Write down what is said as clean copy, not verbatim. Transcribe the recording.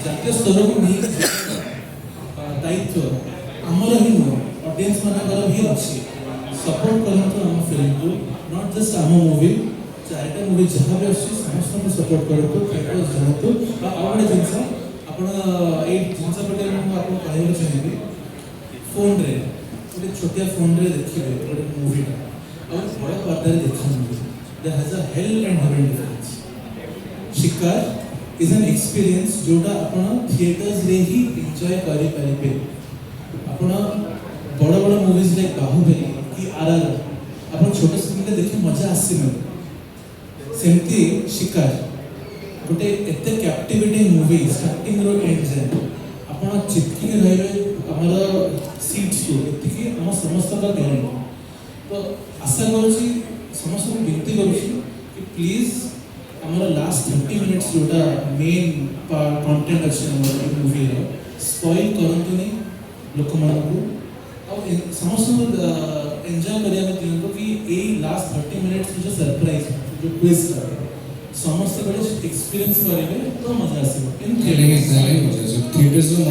जातीय स्तर को नहीं दायित्व आमर ही नुह ऑडियंस मानकर भी अच्छी सपोर्ट करते आम फिल्म को नॉट जस्ट आम मूवी चारिटा मूवी जहाँ भी अच्छी समस्त को सपोर्ट करतु थिएटर्स जातु आउटे जिनस आप जिनस पटे आपको कहना चाहिए फोन रे गोटे छोटिया फोन रे देखिए गोटे मूवीटा और बड़ा पर्दार देखा there has a hell and heaven difference Shikar is an experience जोटा आपण थिएटर्स रे ही एंजॉय करि परिबे आपण बड़ बड़ मूवीज लाइक बाहुबली की आरआर आपण छोटे स्क्रीन रे देखि मजा आसी न सेमती शिकार गोटे एते कैप्टिवेटिंग मूवी स्टार्टिंग रो एंड जाए आपण चिपकी रहबे हमर सीट्स को एतिकी हम समस्त का गारंटी तो आशा करूची समस्त को विनती करूची कि प्लीज हमारा लास्ट 30 मिनट्स जोटा मेन कंटेंट अच्छे हमारे मूवी रो स्पॉइल करंतु नहीं लोक मान को और समस्त एंजॉय करिया में दिनतो कि ए लास्ट 30 मिनट्स जो सरप्राइज जो क्विज था समस्त बड़े एक्सपीरियंस करेंगे तो मजा आसे इन थिएटर्स